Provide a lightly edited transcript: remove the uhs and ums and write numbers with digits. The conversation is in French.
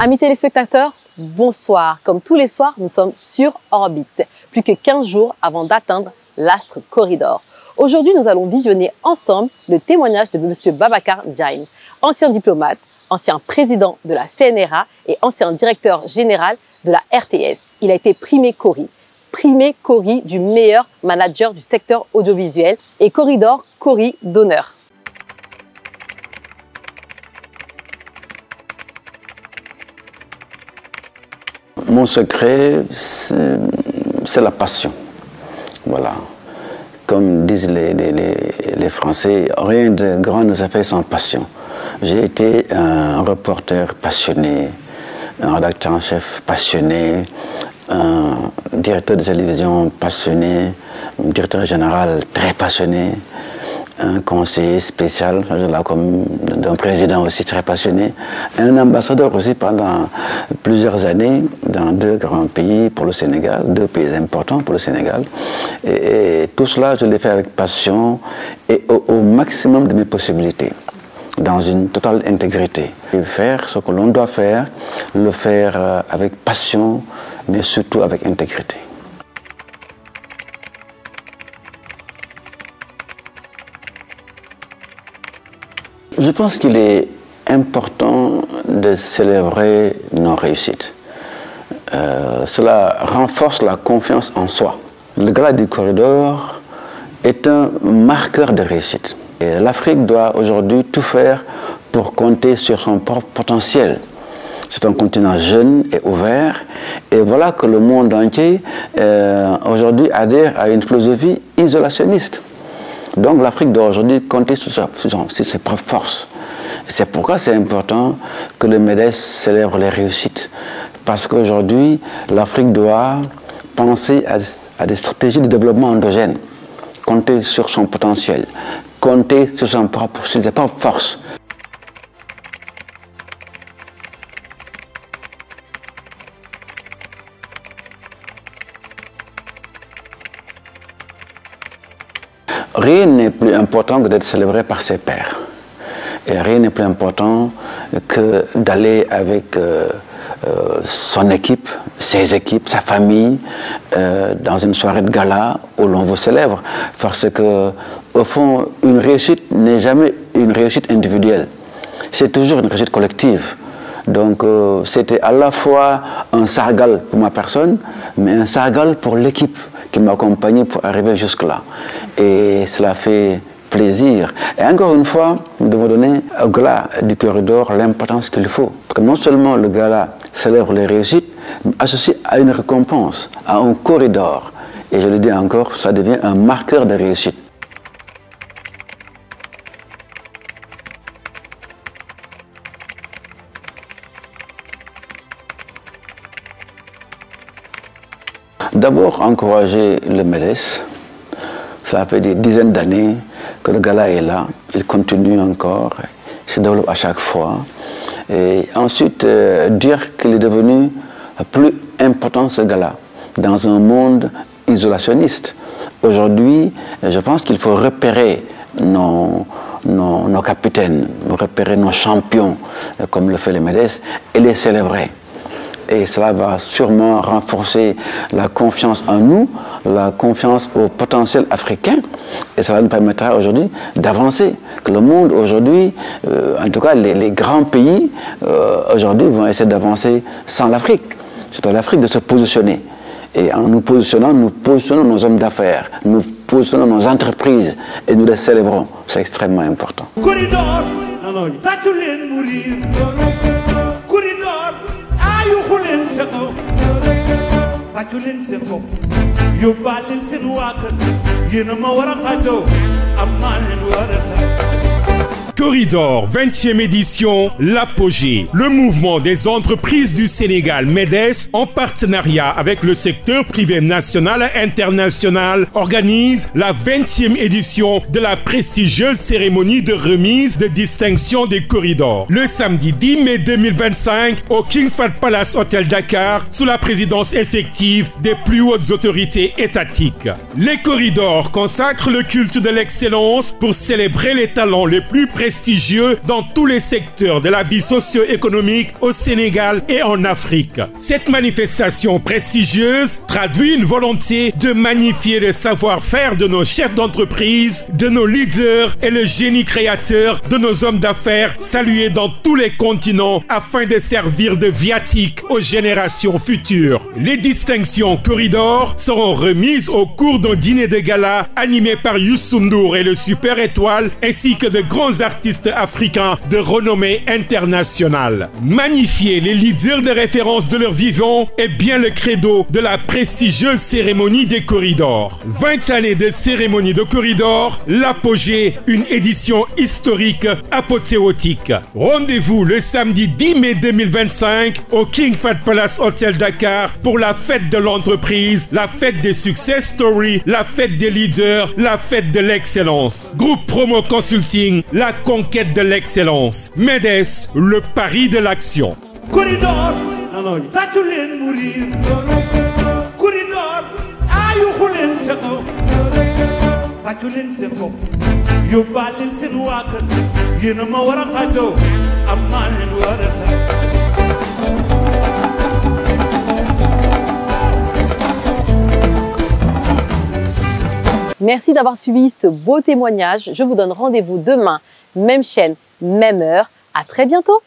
Amis téléspectateurs, bonsoir. Comme tous les soirs, nous sommes sur orbite. Plus que 15 jours avant d'atteindre l'astre Corridor. Aujourd'hui, nous allons visionner ensemble le témoignage de M. Babacar Diagne, ancien diplomate, ancien président de la CNRA et ancien directeur général de la RTS. Il a été primé Cori du meilleur manager du secteur audiovisuel et Corridor Cori d'honneur. Mon secret, c'est la passion. Voilà. Comme disent les Français, rien de grand ne se fait sans passion. J'ai été un reporter passionné, un rédacteur en chef passionné, un directeur de télévision passionné, un directeur général très passionné, un conseiller spécial, comme un président aussi très passionné, un ambassadeur aussi pendant plusieurs années dans 2 grands pays pour le Sénégal, 2 pays importants pour le Sénégal. Et tout cela, je l'ai fait avec passion et au maximum de mes possibilités, dans une totale intégrité. Faire ce que l'on doit faire, le faire avec passion, mais surtout avec intégrité. Je pense qu'il est important de célébrer nos réussites. Cela renforce la confiance en soi. Le gala du Corridor est un marqueur de réussite. L'Afrique doit aujourd'hui tout faire pour compter sur son propre potentiel. C'est un continent jeune et ouvert. Et voilà que le monde entier aujourd'hui adhère à une philosophie isolationniste. Donc l'Afrique doit aujourd'hui compter sur ses propres forces. C'est pourquoi c'est important que le MEDES célèbre les réussites. Parce qu'aujourd'hui, l'Afrique doit penser à des stratégies de développement endogène, compter sur son potentiel, compter sur ses propres forces. Rien n'est plus important que d'être célébré par ses pairs. Et rien n'est plus important que d'aller avec son équipe, ses équipes, sa famille, dans une soirée de gala où l'on vous célèbre. Parce que, au fond, une réussite n'est jamais une réussite individuelle. C'est toujours une réussite collective. Donc, c'était à la fois un sargal pour ma personne, mais un sargal pour l'équipe qui m'a accompagné pour arriver jusque-là. Et cela fait plaisir. Et encore une fois, nous devons donner au gala du Corridor l'importance qu'il faut. Parce que non seulement le gala célèbre les réussites, mais associé à une récompense, à un corridor. Et je le dis encore, ça devient un marqueur de réussite. D'abord, encourager le MEDES. Ça fait des dizaines d'années que le gala est là. Il continue encore, il se développe à chaque fois. Et ensuite, dire qu'il est devenu plus important ce gala dans un monde isolationniste. Aujourd'hui, je pense qu'il faut repérer nos capitaines, repérer nos champions, comme le fait le MEDES, et les célébrer. Et cela va sûrement renforcer la confiance en nous, la confiance au potentiel africain. Et cela nous permettra aujourd'hui d'avancer. Que le monde aujourd'hui, en tout cas les grands pays, aujourd'hui vont essayer d'avancer sans l'Afrique. C'est à l'Afrique de se positionner. Et en nous positionnons nos hommes d'affaires, nous positionnons nos entreprises et nous les célébrons. C'est extrêmement important. Corridor, Corridor, 20e édition, l'apogée. Le mouvement des entreprises du Sénégal, MEDES, en partenariat avec le secteur privé national et international, organise la 20e édition de la prestigieuse cérémonie de remise de distinction des corridors. Le samedi 10 mai 2025, au King Fahd Palace Hotel Dakar, sous la présidence effective des plus hautes autorités étatiques. Les corridors consacrent le culte de l'excellence pour célébrer les talents les plus précieux prestigieux dans tous les secteurs de la vie socio-économique au Sénégal et en Afrique. Cette manifestation prestigieuse traduit une volonté de magnifier le savoir-faire de nos chefs d'entreprise, de nos leaders et le génie créateur de nos hommes d'affaires salués dans tous les continents afin de servir de viatique aux générations futures. Les distinctions Corridor seront remises au cours d'un dîner de gala animé par Youssou N'Dour et le Super Étoile ainsi que de grands artistes africains de renommée internationale. Magnifier les leaders de référence de leur vivant est bien le credo de la prestigieuse cérémonie des Corridors. 20 années de cérémonie de Corridor, l'apogée, une édition historique apothéotique. Rendez-vous le samedi 10 mai 2025 au King Fahd Palace Hotel Dakar pour la fête de l'entreprise, la fête des success stories, la fête des leaders, la fête de l'excellence. Groupe Promo Consulting, la conquête de l'excellence. MEDES, le pari de l'action. Corridor, tàccu leen mu riir. Corridor, yuuxu leen sa kaw. Tàccu leen seen bopp, yóbbaale leen seen waa kër. Yéen a ma war a tàccoo, am maa leen war a tàcc. Merci d'avoir suivi ce beau témoignage. Je vous donne rendez-vous demain, même chaîne, même heure. À très bientôt.